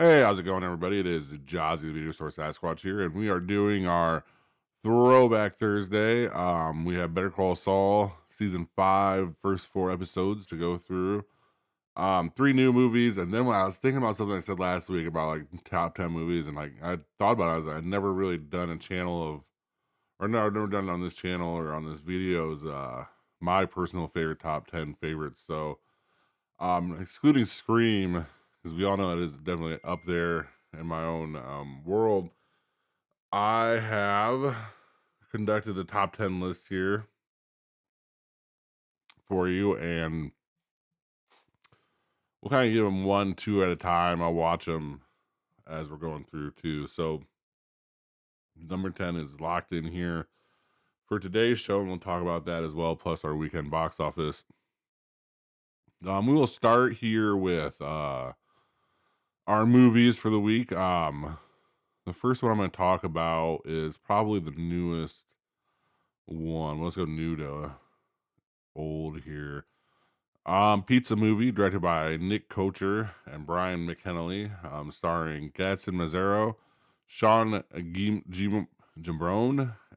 Hey, how's it going, everybody? It is Jazzy, the Video Store Sasquatch here, and we are doing our Throwback Thursday. We have Better Call Saul season 5, first 4 episodes to go through. Three new movies, and then when I was thinking about something I said last week about like top 10 movies, and like I thought about it, I'd never really done a channel of, or no, I've never done it on this channel or on this videos. My personal favorite top 10 favorites. So excluding Scream, because we all know it is definitely up there in my own world. I have conducted the top 10 list here for you, and we'll kind of give them one, two at a time. I'll watch them as we're going through too. So number 10 is locked in here for today's show, and we'll talk about that as well, plus our weekend box office. We will start here with our movies for the week. The first one I'm going to talk about is probably the newest one. Let's go new to old here. Pizza Movie, directed by Nick Kocher and Brian McKennelly, starring Gadsden Mazzaro, Sean Giambrone,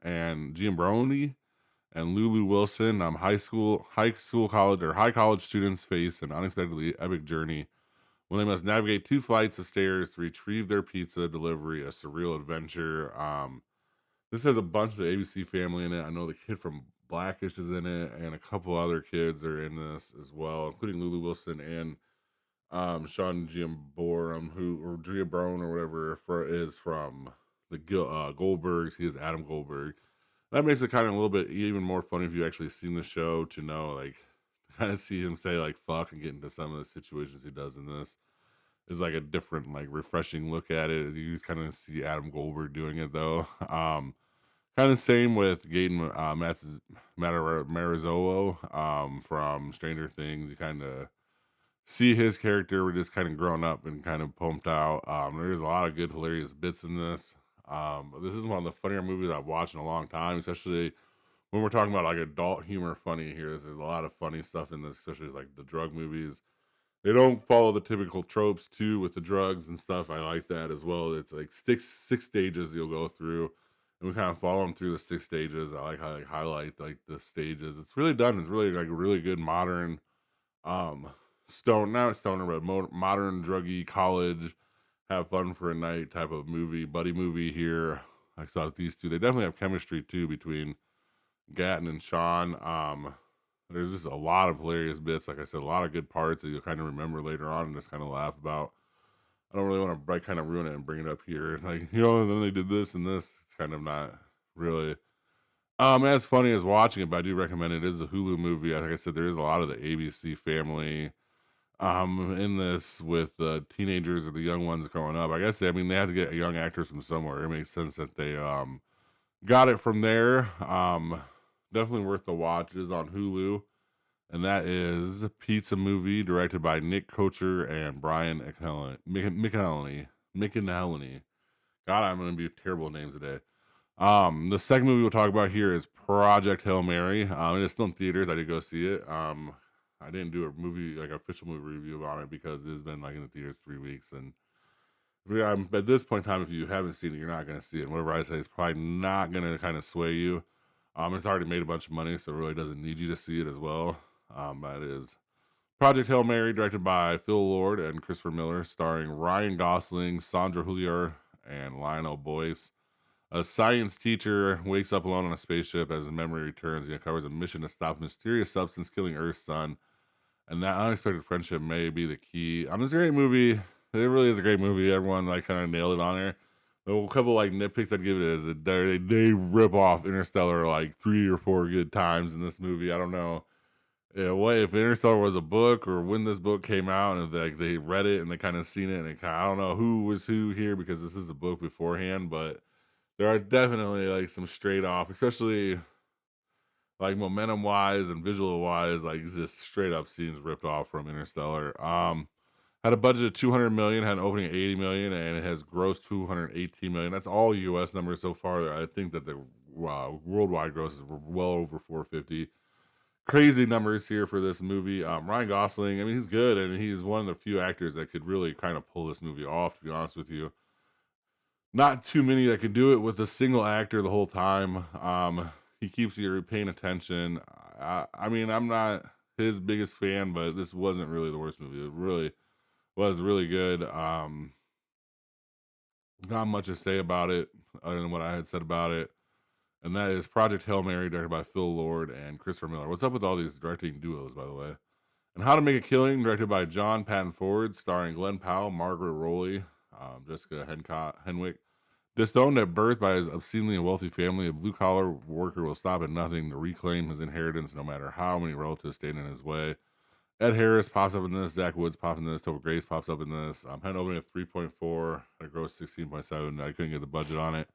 and Giambroni, and Lulu Wilson. High college students face an unexpectedly epic journey when they must navigate 2 flights of stairs to retrieve their pizza delivery, a surreal adventure. This has a bunch of the ABC family in it. I know the kid from Blackish is in it, and a couple other kids are in this as well, including Lulu Wilson and Sean Giamborum, who or Giabrone or whatever is from the Goldbergs. He is Adam Goldberg. That makes it kind of a little bit even more funny if you actually seen the show to know, like, kind of see him say like "fuck" and get into some of the situations he does in this is like a different, like, refreshing look at it. You just kind of see Adam Goldberg doing it though. Kind of same with Gaten Matarazzo from Stranger Things. You kind of see his character just kind of grown up and kind of pumped out. There's a lot of good, hilarious bits in this. This is one of the funnier movies I've watched in a long time, especially when we're talking about like adult humor funny here. There's a lot of funny stuff in this, especially like the drug movies. They don't follow the typical tropes too with the drugs and stuff. I like that as well. It's like six stages you'll go through, and we kind of follow them through the 6 stages. I like how they highlight like the stages. It's really done. It's really like a really good modern, um, not stoner, but modern druggy college, have fun for a night type of movie, buddy movie here. I saw these two. They definitely have chemistry too between Gatton and Sean. There's just a lot of hilarious bits. Like I said, a lot of good parts that you'll kind of remember later on and just kind of laugh about. I don't really want to kind of ruin it and bring it up here. Like, and then they did this and this. It's kind of not really as funny as watching it, but I do recommend it. It is a Hulu movie. Like I said, there is a lot of the ABC family in this with the teenagers or the young ones growing up. I guess I mean they had to get young actors from somewhere. It makes sense that they got it from there. Definitely worth the watch. It is on Hulu, and that is Pizza Movie, directed by Nick Kocher and Brian McAnally. God, I'm going to be terrible at names today. The second movie we'll talk about here is Project Hail Mary. It is still in theaters. I did go see it. I didn't do a movie like official movie review on it because it has been like in the theaters 3 weeks, and at this point in time, if you haven't seen it, you're not going to see it. And whatever I say is probably not going to kind of sway you. It's already made a bunch of money, so it really doesn't need you to see it as well. That is Project Hail Mary, directed by Phil Lord and Christopher Miller, starring Ryan Gosling, Sandra Huller, and Lionel Boyce. A science teacher wakes up alone on a spaceship as his memory returns. He uncovers a mission to stop a mysterious substance killing Earth's sun, and that unexpected friendship may be the key. This is a great movie. It really is a great movie. Everyone like kind of nailed it on there. A couple like nitpicks I'd give it is that they rip off Interstellar like 3 or 4 good times in this movie. I don't know. Yeah, what if Interstellar was a book or when this book came out and like they read it and they kind of seen it and I don't know who was who here because this is a book beforehand, but there are definitely like some straight off, especially like momentum wise and visual wise, like just straight up scenes ripped off from Interstellar. Had a budget of 200 million, had an opening of 80 million, and it has grossed 218 million. That's all U.S. numbers so far. I think that the worldwide gross is well over 450. crazy numbers here for this movie. Ryan Gosling, I mean, he's good, and he's one of the few actors that could really kind of pull this movie off. To be honest with you, not too many that can do it with a single actor the whole time. He keeps you paying attention. I mean, I'm not his biggest fan, but this wasn't really the worst movie. It really was really good. Not much to say about it other than what I had said about it, and that is Project Hail Mary, directed by Phil Lord and Christopher Miller. What's up with all these directing duos, by the way? And How to Make a Killing, directed by John Patton Ford, starring Glenn Powell, Margaret Rowley, Jessica Henwick. Disowned at birth by his obscenely wealthy family, a blue collar worker will stop at nothing to reclaim his inheritance no matter how many relatives stand in his way. Ed Harris pops up in this, Zach Woods pops in this, Topher Grace pops up in this. Had opening at 3.4, I grossed 16.7. I couldn't get the budget on it.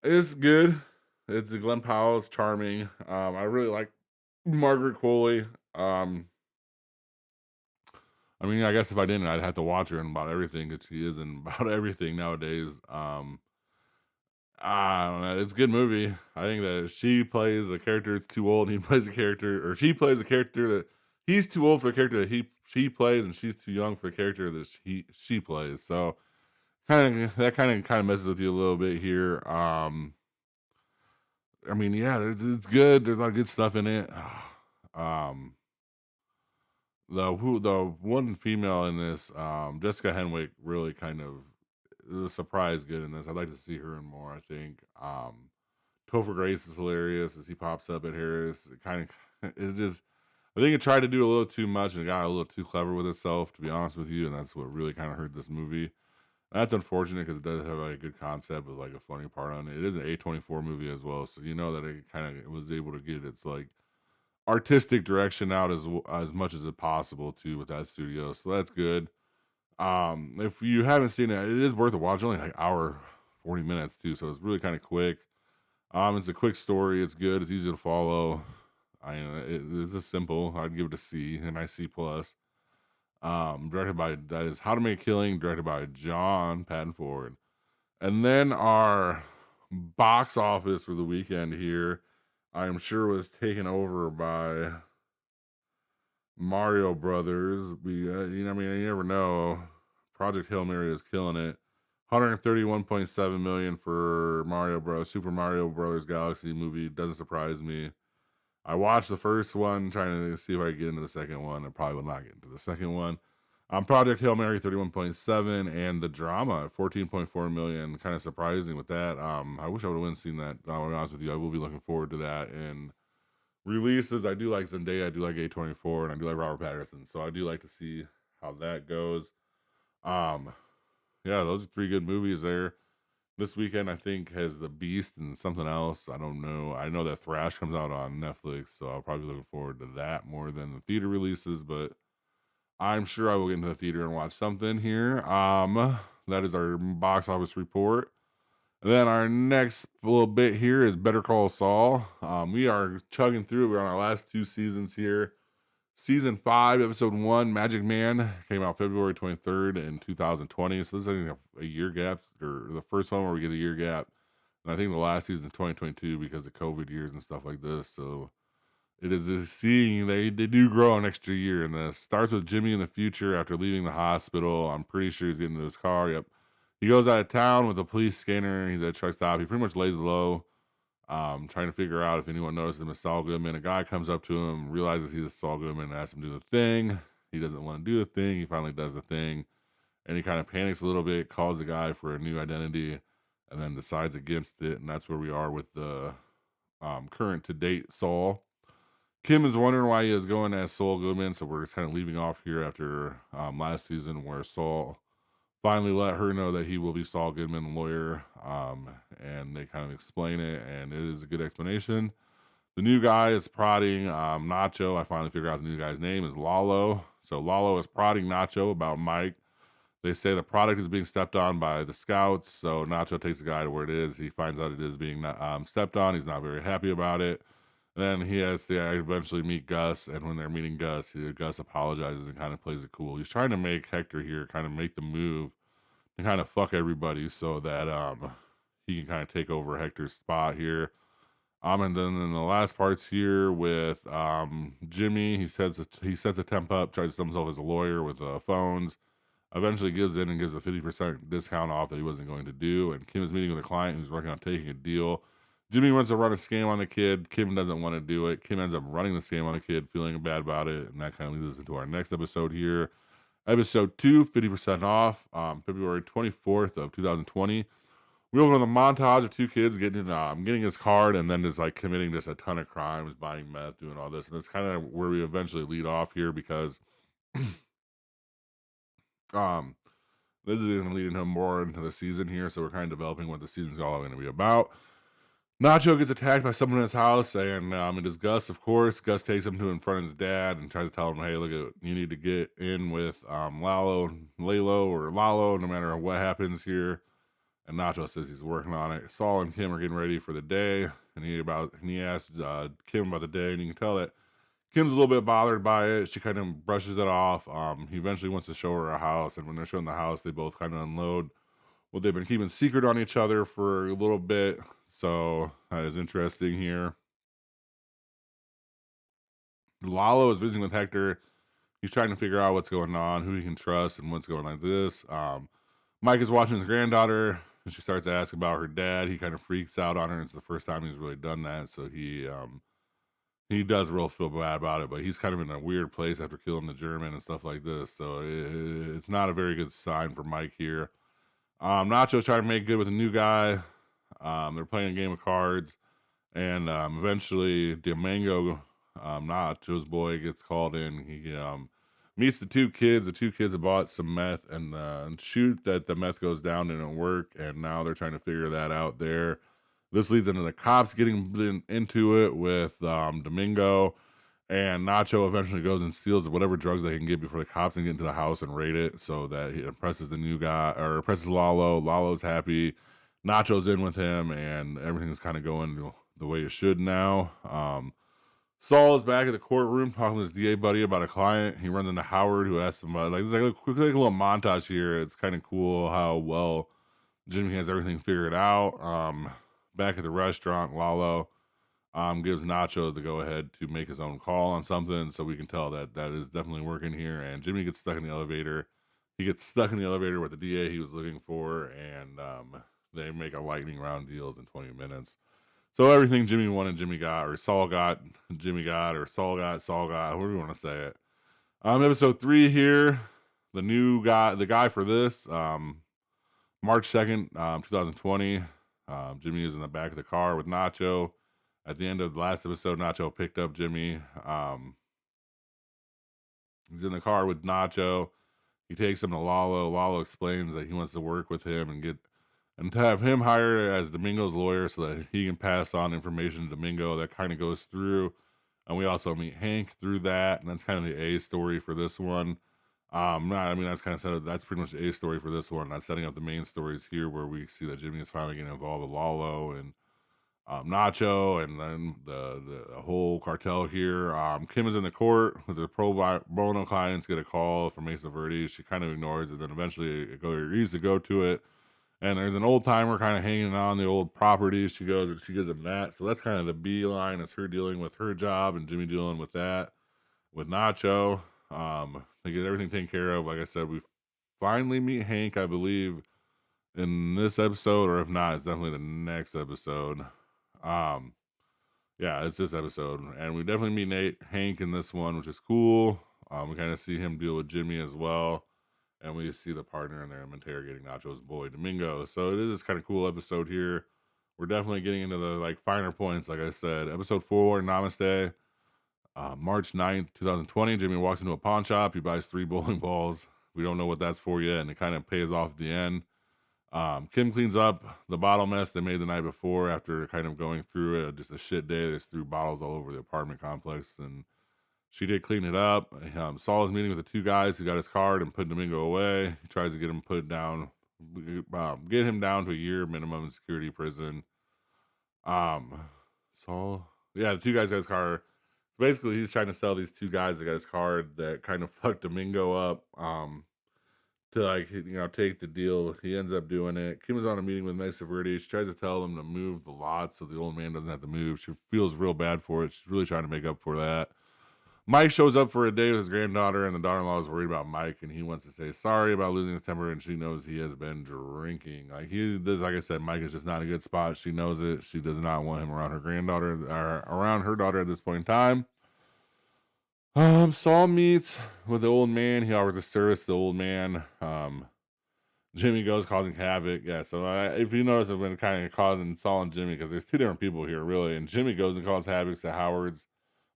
It's good. It's Glenn Powell's charming. I really like Margaret Qualley. I mean, I guess if I didn't, I'd have to watch her in about everything because she is in about everything nowadays. I don't know. It's a good movie. I think that she plays a character that's too old. He plays a character, or she plays a character that he's too old for the character that she plays, and she's too young for the character that she plays. So kind of messes with you a little bit here. I mean, yeah, it's good. There's a lot of good stuff in it. um, the one female in this, Jessica Henwick, really kind of is a surprise good in this. I'd like to see her in more. I think. Topher Grace is hilarious as he pops up at Harris. It kind of it's just I think it tried to do a little too much and it got a little too clever with itself, to be honest with you, and that's what really kind of hurt this movie. That's unfortunate because it does have like a good concept with like a funny part on it. It is an A24 movie as well, so you know that it kind of was able to get its like artistic direction out as much as it possible too with that studio. So that's good. If you haven't seen it, it is worth a watch. Only like hour 40 minutes too, so it's really kind of quick. It's a quick story. It's good. It's easy to follow. It's just simple. I'd give it a C, an IC plus. Directed by that is How to Make a Killing, directed by John Patton Ford. And then our box office for the weekend here, I am sure was taken over by Mario Brothers. I mean, you never know. Project Hail Mary is killing it. 131.7 million for Mario Bros. Super Mario Brothers Galaxy movie doesn't surprise me. I watched the first one, trying to see if I could get into the second one. I probably will not get into the second one. Project Hail Mary 31.7 and the drama at 14.4 million. Kind of surprising with that. I wish I would have seen that. I'll be honest with you. I will be looking forward to that. And releases, I do like Zendaya, I do like A24, and I do like Robert Patterson. So I do like to see how that goes. Um, yeah, those are three good movies there. This weekend, I think, has The Beast and something else. I don't know. I know that Thrash comes out on Netflix, so I'll probably be looking forward to that more than the theater releases, but I'm sure I will get into the theater and watch something here. That is our box office report. And then our next little bit here is Better Call Saul. We are chugging through. We're on our last two seasons here. Season 5, Episode 1, Magic Man, came out February 23rd in 2020. So this is, I think, a year gap, or the first one where we get a year gap. And I think the last season is 2022 because of COVID years and stuff like this. So it is a seeing they do grow an extra year in this. Starts with Jimmy in the future after leaving the hospital. I'm pretty sure he's getting into his car. Yep. He goes out of town with a police scanner. He's at a truck stop. He pretty much lays low, trying to figure out if anyone noticed him as Saul Goodman. A guy comes up to him, realizes he's Saul Goodman, and asks him to do the thing. He doesn't want to do the thing. He finally does the thing, and he kind of panics a little bit, calls the guy for a new identity, and then decides against it. And that's where we are with the current to date Saul. Kim is wondering why he is going as Saul Goodman, so we're kind of leaving off here after last season where Saul finally let her know that he will be Saul Goodman, the lawyer, and they kind of explain it, and it is a good explanation. The new guy is prodding Nacho. I finally figured out the new guy's name is Lalo. So Lalo is prodding Nacho about Mike. They say the product is being stepped on by the scouts, so Nacho takes the guy to where it is. He finds out it is being stepped on. He's not very happy about it. Then he has to eventually meet Gus, and when they're meeting Gus, Gus apologizes and kind of plays it cool. He's trying to make Hector here kind of make the move and kind of fuck everybody so that he can kind of take over Hector's spot here. And then in the last parts here with Jimmy, he sets a temp up, tries to sell himself as a lawyer with phones. Eventually gives in and gives a 50% discount off that he wasn't going to do. And Kim is meeting with a client who's working on taking a deal. Jimmy wants to run a scam on the kid. Kim doesn't want to do it. Kim ends up running the scam on the kid, feeling bad about it. And that kind of leads us into our next episode here. Episode 2, 50% off, February 24th of 2020. We open with a montage of two kids getting his card and then just like committing just a ton of crimes, buying meth, doing all this. And that's kind of where we eventually lead off here because um this is going to lead him more into the season here, so we're kind of developing what the season's all going to be about. Nacho gets attacked by someone in his house, and it is Gus, of course. Gus takes him to in front of his dad and tries to tell him, "Hey, look, you need to get in with Lalo, or Lalo, no matter what happens here." And Nacho says he's working on it. Saul and Kim are getting ready for the day, and he asks Kim about the day, and you can tell that Kim's a little bit bothered by it. She kind of brushes it off. He eventually wants to show her a house, and when they're showing the house, they both kind of unload what they've been keeping secret on each other for a little bit. So that is interesting here. Lalo is visiting with Hector. He's trying to figure out what's going on, who he can trust, and what's going on like this. Mike is watching his granddaughter, and she starts to ask about her dad. He kind of freaks out on her. It's the first time he's really done that, so he does real feel bad about it, but he's kind of in a weird place after killing the German and stuff like this. So it's not a very good sign for Mike here. Nacho's trying to make good with a new guy. They're playing a game of cards, and eventually Domingo, Nacho's boy, gets called in. He meets the two kids. The two kids have bought some meth, and shoot that the meth goes down didn't work, and now they're trying to figure that out there. This leads into the cops getting into it with Domingo, and Nacho eventually goes and steals whatever drugs they can get before the cops can get into the house and raid it, so that he impresses the new guy or impresses Lalo. Lalo's happy. Nacho's in with him, and everything's kind of going the way it should now. Saul is back at the courtroom talking to his DA buddy about a client. He runs into Howard, who asks him about like there's like a quick like a little montage here. It's kind of cool how well Jimmy has everything figured out. Back at the restaurant, Lalo gives Nacho the go ahead to make his own call on something, so we can tell that that is definitely working here. And Jimmy gets stuck in the elevator. He gets stuck in the elevator with the DA he was looking for, and they make a lightning round deals in 20 minutes. So everything Jimmy wanted, Jimmy got, or Saul got, Jimmy got, or Saul got, however you want to say it. Episode 3 here. The guy for this, March 2nd, 2020. Jimmy is in the back of the car with Nacho. At the end of the last episode, Nacho picked up Jimmy. He's in the car with Nacho. He takes him to Lalo. Lalo explains that he wants to work with him and to have him hired as Domingo's lawyer so that he can pass on information to Domingo. That kind of goes through. And we also meet Hank through that. And that's kind of the A story for this one. That's kind of that's pretty much the A story for this one. That's setting up the main stories here where we see that Jimmy is finally getting involved with Lalo and Nacho, and then the whole cartel here. Kim is in the court with the pro bono clients. Get a call from Mesa Verde. She kind of ignores it. Then eventually agrees to go to it. And there's an old timer kind of hanging on the old property. She goes and she gives him that. So that's kind of the B line is her dealing with her job and Jimmy dealing with that with Nacho. They get everything taken care of. Like I said, we finally meet Hank, I believe, in this episode, or if not, it's definitely the next episode. Um, yeah, it's this episode, and we definitely meet Hank in this one, which is cool. We kind of see him deal with Jimmy as well, and we see the partner in there interrogating Nacho's boy Domingo. So it is this kind of cool episode here. We're definitely getting into the like finer points, like I said. Episode 4, Namaste. March 9th, 2020. Jimmy walks into a pawn shop. He buys 3 bowling balls. We don't know what that's for yet, and it kind of pays off at the end. Kim cleans up the bottle mess they made the night before after kind of going through it. Just a shit day. They just threw bottles all over the apartment complex, and she did clean it up. Saul is meeting with the 2 guys who got his card and put Domingo away. He tries to get him get him down to a year minimum in security prison. Saul, yeah, the 2 guys got his card. Basically, he's trying to sell these 2 guys that got his card that kind of fucked Domingo up. to like take the deal. He ends up doing it. Kim is on a meeting with Mesa Verde. She tries to tell them to move the lot so the old man doesn't have to move. She feels real bad for it. She's really trying to make up for that. Mike shows up for a day with his granddaughter, and the daughter-in-law is worried about Mike, and he wants to say sorry about losing his temper, and she knows he has been drinking. Like he does, like I said, Mike is just not a good spot. She knows it. She does not want him around her granddaughter or around her daughter at this point in time. Saul meets with the old man. He offers a service to the old man. Jimmy goes causing havoc. Yeah, so if you notice, I've been kind of causing Saul and Jimmy because there's two different people here, really. And Jimmy goes and causes havoc to Howard's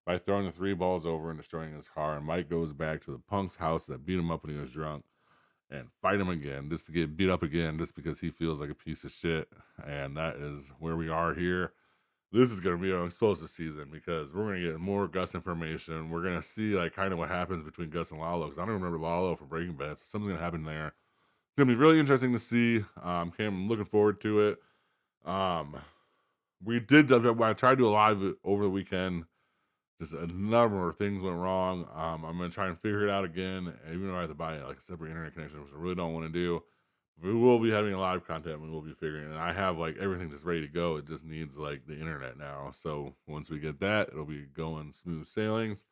by throwing the three balls over and destroying his car. And Mike goes back to the punk's house that beat him up when he was drunk and fight him again, just to get beat up again, just because he feels like a piece of shit. And that is where we are here. This is going to be an explosive season because we're going to get more Gus information. We're going to see like kind of what happens between Gus and Lalo because I don't remember Lalo from Breaking Bad. So something's going to happen there. It's going to be really interesting to see. I'm looking forward to it. Um, we did. I tried to do a live over the weekend. Just a number of things went wrong. I'm gonna try and figure it out again, even though I have to buy like a separate internet connection, which I really don't want to do. We will be having a live content. We will be figuring it. And I have like everything just ready to go. It just needs like the internet now. So once we get that, it'll be going smooth sailings.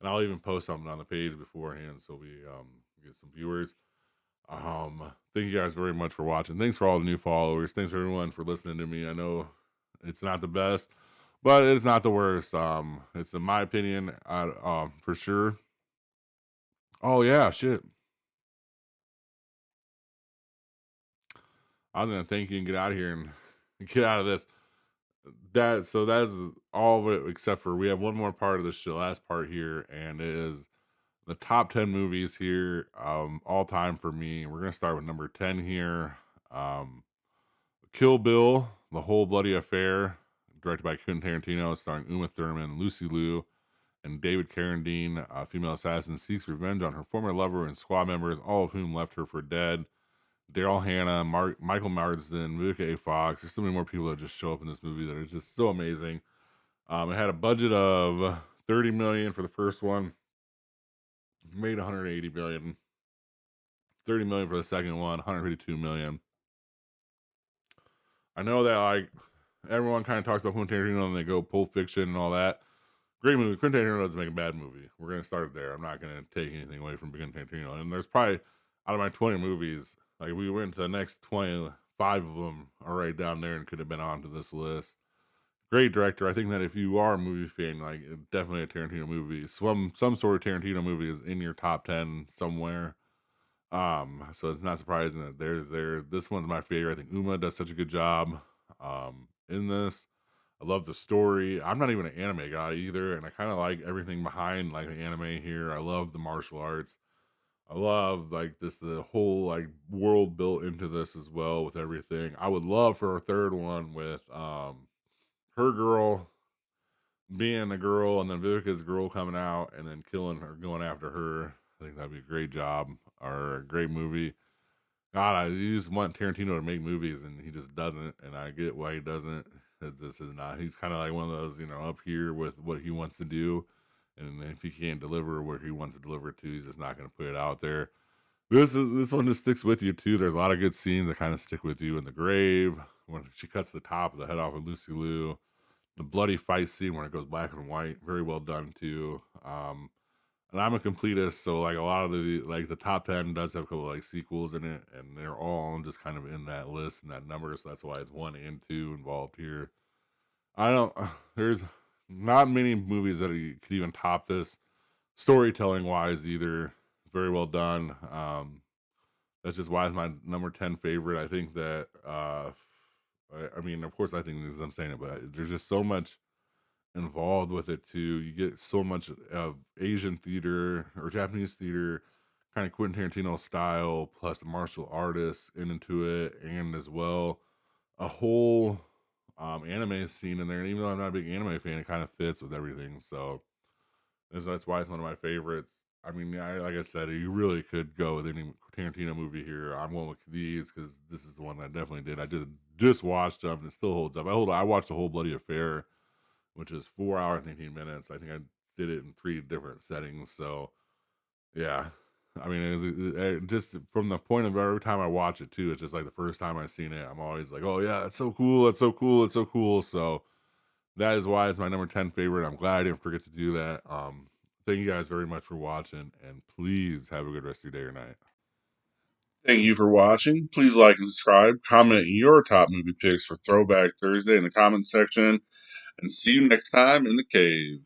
And I'll even post something on the page beforehand so we get some viewers. Thank you guys very much for watching. Thanks for all the new followers. Thanks for everyone for listening to me. I know it's not the best, but it's not the worst. It's in my opinion, for sure. Oh yeah, shit. I was gonna thank you and get out of here and get out of this. That's all of it except for we have one more part of the last part here, and it is the top 10 movies here, all time for me. We're gonna start with number 10 here. Um, Kill Bill, The Whole Bloody Affair, directed by Quentin Tarantino, starring Uma Thurman, Lucy Liu, and David Carradine. A female assassin seeks revenge on her former lover and squad members, all of whom left her for dead. Daryl Hannah, Michael Marsden, Vivica A. Fox. There's so many more people that just show up in this movie that are just so amazing. It had a budget of 30 million for the first one, made 180 million. 30 million for the second one, 152 million. I know that like everyone kind of talks about Quentin Tarantino and they go Pulp Fiction and all that. Great movie. Quentin Tarantino doesn't make a bad movie. We're gonna start there. I'm not gonna take anything away from Quentin Tarantino. And there's probably out of my 20 movies, like we went to the next 25 of them are right down there and could have been onto this list. Great director. I think that if you are a movie fan, like definitely a Tarantino movie, some sort of Tarantino movie is in your top 10 somewhere. So it's not surprising that there's there. This one's my favorite. I think Uma does such a good job in this. I love the story. I'm not even an anime guy either, and I kind of like everything behind like the anime here. I love the martial arts. I love like this the whole like world built into this as well with everything. I would love for a third one with her girl being a girl and then Vivica's girl coming out and then killing her, going after her. I think that'd be a great job or a great movie. God, I just want Tarantino to make movies, and he just doesn't, and I get why he doesn't. This is not. He's kind of like one of those, up here with what he wants to do, and if he can't deliver where he wants to deliver to, he's just not going to put it out there. This one just sticks with you too. There's a lot of good scenes that kind of stick with you in the grave when she cuts the top of the head off of Lucy Liu, the bloody fight scene when it goes black and white, very well done too. And I'm a completist, so like a lot of the top 10 does have a couple like sequels in it, and they're all just kind of in that list and that number, so that's why it's one and two involved here. I don't. There's not many movies that could even top this storytelling wise either. Very well done. That's just why it's my number 10 favorite. I think that. I mean, of course, I think this is I'm saying it, but there's just so much involved with it too. You get so much of Asian theater or Japanese theater, kind of Quentin Tarantino style, plus the martial artists into it, and as well a whole anime scene in there. And even though I'm not a big anime fan, it kind of fits with everything. So that's why it's one of my favorites. I mean, like I said, you really could go with any Tarantino movie here. I'm going with these because this is the one I definitely did. I just watched them and it still holds up. I watched the whole bloody affair, which is 4 hours and 18 minutes. I think I did it in three different settings. So yeah. I mean, just from the point of every time I watch it too, it's just like the first time I seen it, I'm always like, "Oh yeah, it's so cool, it's so cool, it's so cool." So that is why it's my number 10 favorite. I'm glad I didn't forget to do that. Thank you guys very much for watching, and please have a good rest of your day or night. Thank you for watching. Please like and subscribe. Comment your top movie picks for Throwback Thursday in the comment section. And see you next time in the cave.